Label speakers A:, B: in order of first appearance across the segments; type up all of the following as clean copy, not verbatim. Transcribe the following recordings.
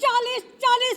A: 40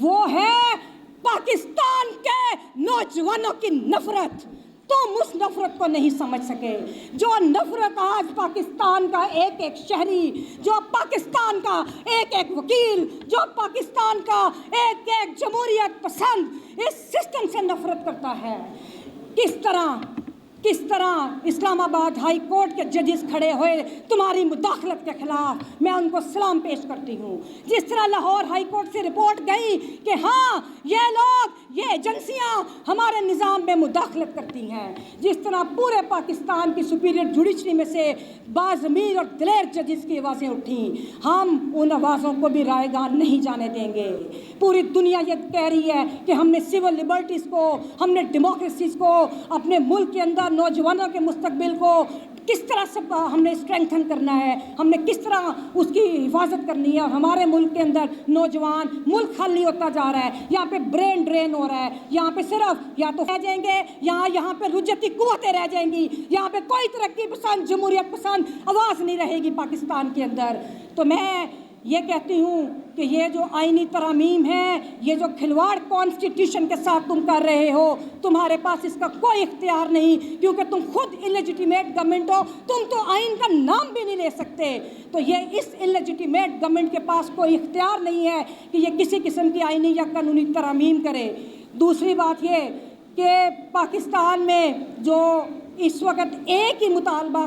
A: وہ ہے پاکستان کے نوجوانوں کی نفرت. تم اس نفرت کو نہیں سمجھ سکے. جو نفرت آج پاکستان کا ایک ایک شہری، جو پاکستان کا ایک ایک وکیل، جو پاکستان کا ایک ایک جمہوریت پسند اس سسٹم سے نفرت کرتا ہے، کس طرح اسلام آباد ہائی کورٹ کے ججز کھڑے ہوئے تمہاری مداخلت کے خلاف، میں ان کو سلام پیش کرتی ہوں. جس طرح لاہور ہائی کورٹ سے رپورٹ گئی کہ ہاں یہ لوگ، یہ ایجنسیاں ہمارے نظام میں مداخلت کرتی ہیں، جس طرح پورے پاکستان کی سپیریئر جوڈیشری میں سے باضمیر اور دلیر ججز کی آوازیں اٹھیں، ہم ان آوازوں کو بھی رائے گاہ نہیں جانے دیں گے. پوری دنیا یہ کہہ رہی ہے کہ ہم نے سول لبرٹیز کو، ہم نے ڈیموکریسیز کو، اپنے ملک کے اندر نوجوانوں کے مستقبل کو کس طرح سے ہم نے اسٹرینتھن کرنا ہے، ہم نے کس طرح اس کی حفاظت کرنی ہے. اور ہمارے ملک کے اندر نوجوان، ملک خالی ہوتا جا رہا ہے، یہاں پہ برین ڈرین ہو رہا ہے، یہاں پہ صرف یا تو رہ جائیں گے، یہاں پہ رجعتی قوتیں رہ جائیں گی، یہاں پہ کوئی ترقی پسند، جمہوریت پسند آواز نہیں رہے گی پاکستان کے اندر. تو میں یہ کہتی ہوں کہ یہ جو آئینی ترامیم ہے، یہ جو کھلواڑ کانسٹیٹیوشن کے ساتھ تم کر رہے ہو، تمہارے پاس اس کا کوئی اختیار نہیں، کیونکہ تم خود انلیجیٹیمیٹ گورنمنٹ ہو، تم تو آئین کا نام بھی نہیں لے سکتے. تو یہ اس انلیجیٹیمیٹ گورنمنٹ کے پاس کوئی اختیار نہیں ہے کہ یہ کسی قسم کی آئینی یا قانونی ترامیم کرے. دوسری بات یہ کہ پاکستان میں جو اس وقت ایک ہی مطالبہ،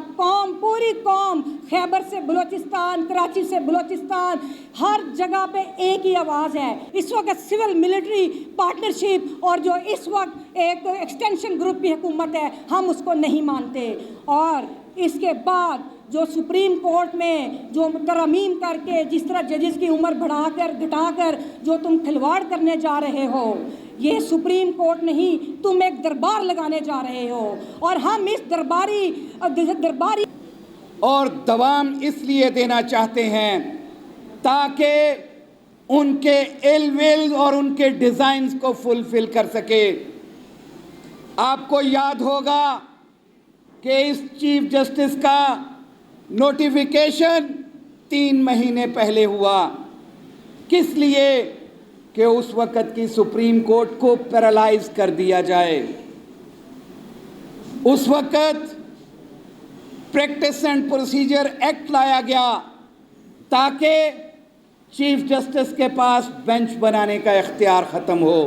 A: پوری قوم، خیبر سے بلوچستان، کراچی سے بلوچستان، ہر جگہ پہ ایک ہی آواز ہے. اس وقت سول ملٹری پارٹنرشپ اور جو اس وقت ایک ایکسٹینشن گروپ کی حکومت ہے، ہم اس کو نہیں مانتے. اور اس کے بعد جو سپریم کورٹ میں جو ترامیم کر کے جس طرح ججز کی عمر بڑھا کر گھٹا کر جو تم کھلواڑ کرنے جا رہے ہو، یہ سپریم کورٹ نہیں، تم ایک دربار لگانے جا رہے ہو. اور ہم اس درباری
B: اور دوام اس لیے دینا چاہتے ہیں تاکہ ان کے ول اور ان کے ڈیزائنز کو فلفل کر سکے. آپ کو یاد ہوگا کہ اس چیف جسٹس کا نوٹیفیکیشن 3 مہینے پہلے ہوا. کس لیے؟ کہ اس وقت کی سپریم کورٹ کو پیرالائز کر دیا جائے. اس وقت پریکٹس اینڈ پروسیجر ایکٹ لایا گیا تاکہ چیف جسٹس کے پاس بینچ بنانے کا اختیار ختم ہو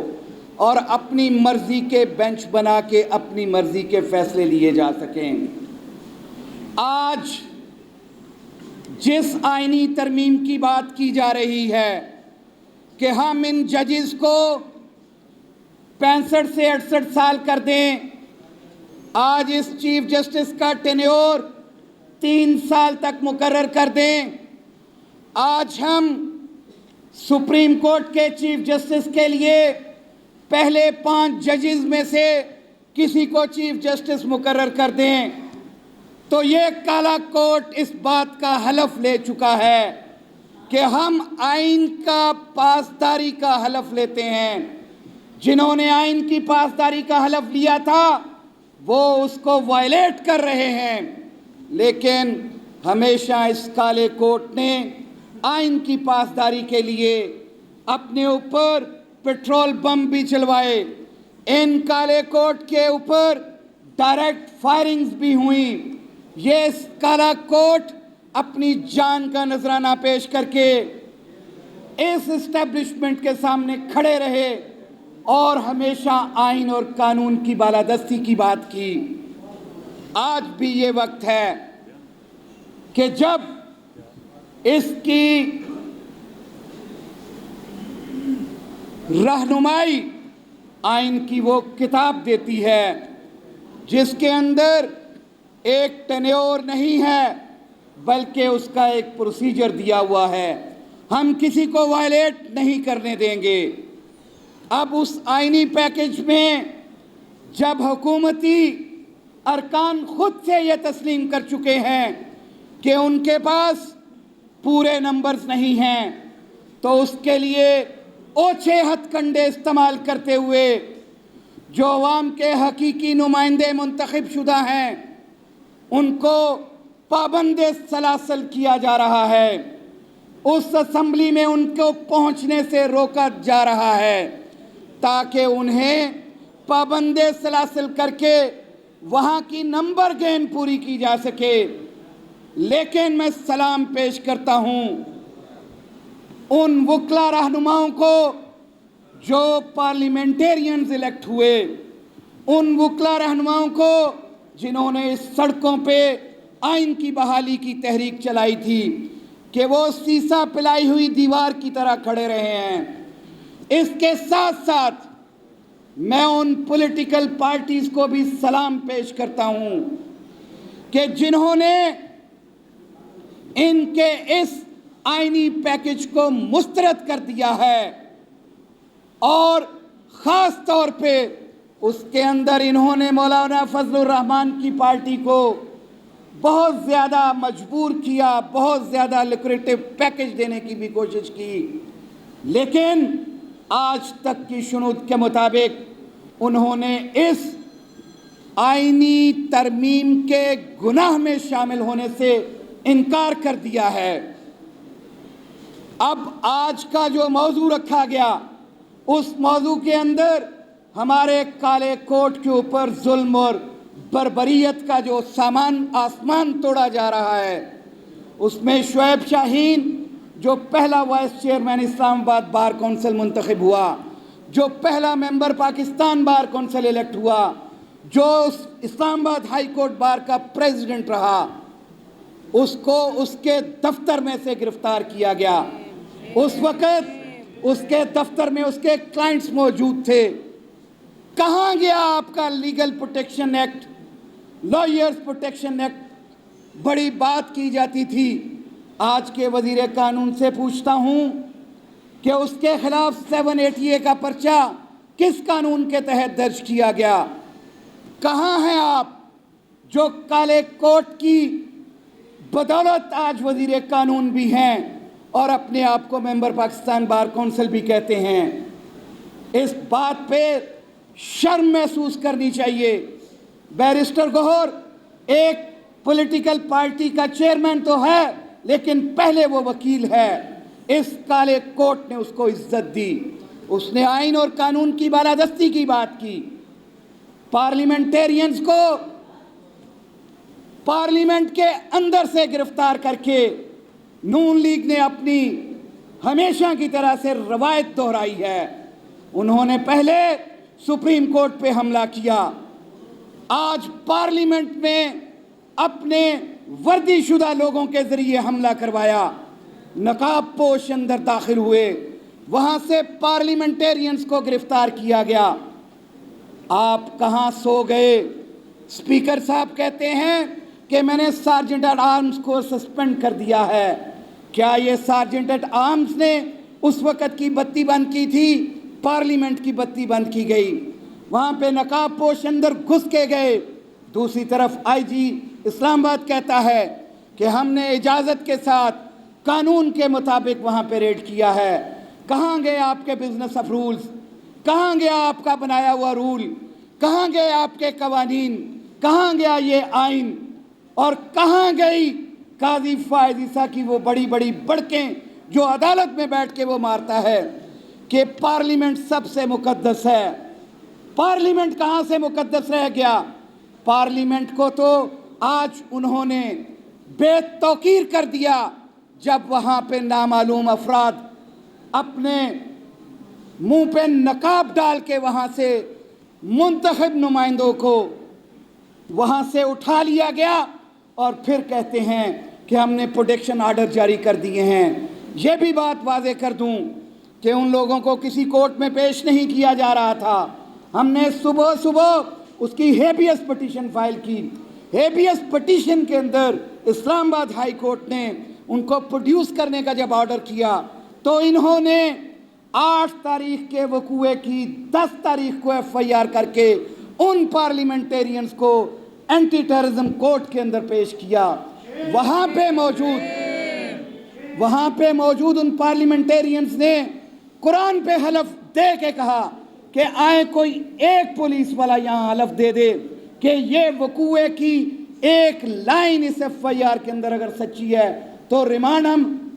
B: اور اپنی مرضی کے بینچ بنا کے اپنی مرضی کے فیصلے لیے جا سکیں. آج جس آئینی ترمیم کی بات کی جا رہی ہے کہ ہم ان ججز کو 65 سے 68 سال کر دیں، آج اس چیف جسٹس کا ٹینیور 3 سال تک مقرر کر دیں. آج ہم سپریم کورٹ کے چیف جسٹس کے لیے پہلے 5 ججز میں سے کسی کو چیف جسٹس مقرر کر دیں، تو یہ کالا کوٹ اس بات کا حلف لے چکا ہے کہ ہم آئین کا پاسداری کا حلف لیتے ہیں. جنہوں نے آئین کی پاسداری کا حلف لیا تھا وہ اس کو وائلیٹ کر رہے ہیں. لیکن ہمیشہ اس کالے کوٹ نے آئین کی پاسداری کے لیے اپنے اوپر پیٹرول بم بھی چلوائے. ان کالے کوٹ کے اوپر ڈائریکٹ فائرنگز بھی ہوئیں. یہ کالا کوٹ اپنی جان کا نذرانہ پیش کر کے اس اسٹیبلشمنٹ کے سامنے کھڑے رہے اور ہمیشہ آئین اور قانون کی بالادستی کی بات کی. آج بھی یہ وقت ہے کہ جب اس کی رہنمائی آئین کی وہ کتاب دیتی ہے جس کے اندر ایک ٹینیور نہیں ہے بلکہ اس کا ایک پروسیجر دیا ہوا ہے، ہم کسی کو وائلیٹ نہیں کرنے دیں گے. اب اس آئینی پیکج میں جب حکومتی ارکان خود سے یہ تسلیم کر چکے ہیں کہ ان کے پاس پورے نمبرز نہیں ہیں، تو اس کے لیے اوچھے ہتھ کنڈے استعمال کرتے ہوئے جو عوام کے حقیقی نمائندے منتخب شدہ ہیں ان کو پابند سلاسل کیا جا رہا ہے. اس اسمبلی میں ان کو پہنچنے سے روکا جا رہا ہے تاکہ انہیں پابند سلاسل کر کے وہاں کی نمبر گیم پوری کی جا سکے۔ لیکن میں سلام پیش کرتا ہوں ان وکلا رہنماؤں کو جو پارلیمنٹیرینز الیکٹ ہوئے، ان وکلا رہنماؤں کو جنہوں نے اس سڑکوں پہ آئین کی بحالی کی تحریک چلائی تھی کہ وہ سیسا پلائی ہوئی دیوار کی طرح کھڑے رہے ہیں۔ اس کے ساتھ ساتھ میں ان پولیٹیکل پارٹیز کو بھی سلام پیش کرتا ہوں کہ جنہوں نے ان کے اس آئینی پیکج کو مسترد کر دیا ہے، اور خاص طور پہ اس کے اندر انہوں نے مولانا فضل الرحمان کی پارٹی کو بہت زیادہ مجبور کیا، بہت زیادہ لیکریٹو پیکج دینے کی بھی کوشش کی، لیکن آج تک کی شنود کے مطابق انہوں نے اس آئینی ترمیم کے گناہ میں شامل ہونے سے انکار کر دیا ہے۔ اب آج کا جو موضوع رکھا گیا، اس موضوع کے اندر ہمارے کالے کوٹ کے اوپر ظلم اور بربریت کا جو سامان آسمان توڑا جا رہا ہے، اس میں شعیب شاہین جو پہلا وائس چیئرمین اسلام آباد بار کونسل منتخب ہوا، جو پہلا ممبر پاکستان بار کونسل الیکٹ ہوا، جو اسلام آباد ہائی کورٹ بار کا پریزیڈنٹ رہا، اس کو اس کے دفتر میں سے گرفتار کیا گیا۔ اس وقت اس کے دفتر میں اس کے کلائنٹس موجود تھے۔ کہاں گیا آپ کا legal protection act, lawyers protection act? بڑی بات کی جاتی تھی۔ آج کے وزیر قانون سے پوچھتا ہوں کہ اس کے خلاف 780A کا پرچہ کس قانون کے تحت درج کیا گیا؟ کہاں ہیں آپ جو کالے کوٹ کی بدولت آج وزیر قانون بھی ہیں اور اپنے آپ کو ممبر پاکستان بار کونسل بھی کہتے ہیں؟ اس بات پہ شرم محسوس کرنی چاہیے۔ بیرسٹر گوہر ایک پولیٹیکل پارٹی کا چیئرمین تو ہے، لیکن پہلے وہ وکیل ہے۔ اس کالے کوٹ نے اس کو عزت دی، اس نے آئین اور قانون کی بالادستی کی بات کی۔ پارلیمنٹیرینز کو پارلیمنٹ کے اندر سے گرفتار کر کے نون لیگ نے اپنی ہمیشہ کی طرح سے روایت دہرائی ہے۔ انہوں نے پہلے سپریم کورٹ پہ حملہ کیا، آج پارلیمنٹ میں اپنے وردی شدہ لوگوں کے ذریعے حملہ کروایا۔ نقاب پوش اندر داخل ہوئے، وہاں سے پارلیمنٹیرینز کو گرفتار کیا گیا۔ آپ کہاں سو گئے؟ اسپیکر صاحب کہتے ہیں کہ میں نے سارجنٹ ایٹ آرمز کو سسپینڈ کر دیا ہے۔ کیا یہ سارجنٹ ایٹ آرمز نے اس وقت کی بتی بند کی تھی؟ پارلیمنٹ کی بتی بند کی گئی، وہاں پہ نقاب پوش اندر گھس کے گئے۔ دوسری طرف آئی جی اسلام آباد کہتا ہے کہ ہم نے اجازت کے ساتھ قانون کے مطابق وہاں پہ ریڈ کیا ہے۔ کہاں گئے آپ کے بزنس آف رولز؟ کہاں گیا آپ کا بنایا ہوا رول؟ کہاں گئے آپ کے قوانین؟ کہاں گیا یہ آئین؟ اور کہاں گئی قاضی فائز عیسیٰ کی وہ بڑی بڑی بڑکیں جو عدالت میں بیٹھ کے وہ مارتا ہے کہ پارلیمنٹ سب سے مقدس ہے؟ پارلیمنٹ کہاں سے مقدس رہ گیا؟ پارلیمنٹ کو تو آج انہوں نے بے توقیر کر دیا جب وہاں پہ نامعلوم افراد اپنے منہ پہ نقاب ڈال کے وہاں سے منتخب نمائندوں کو وہاں سے اٹھا لیا گیا، اور پھر کہتے ہیں کہ ہم نے پروٹیکشن آرڈر جاری کر دیے ہیں۔ یہ بھی بات واضح کر دوں کہ ان لوگوں کو کسی کورٹ میں پیش نہیں کیا جا رہا تھا۔ ہم نے صبح اس کی ہیبیس پٹیشن فائل کی۔ ہیبیس پٹیشن کے اندر اسلام آباد ہائی کورٹ نے ان کو پروڈیوس کرنے کا جب آرڈر کیا تو انہوں نے 8 تاریخ کے وقوعے کی 10 تاریخ کو FIR کر کے ان پارلیمنٹیرینز کو اینٹی ٹیررزم کورٹ کے اندر پیش کیا۔ وہاں پہ موجود ان پارلیمنٹیرینز نے قرآن پہ حلف دے کے کہا کہ آئے کوئی ایک پولیس والا یہاں حلف دے دے کہ یہ وقوعے کی ایک لائن اس FIR کے اندر اگر سچی ہے تو ریمانڈ ہم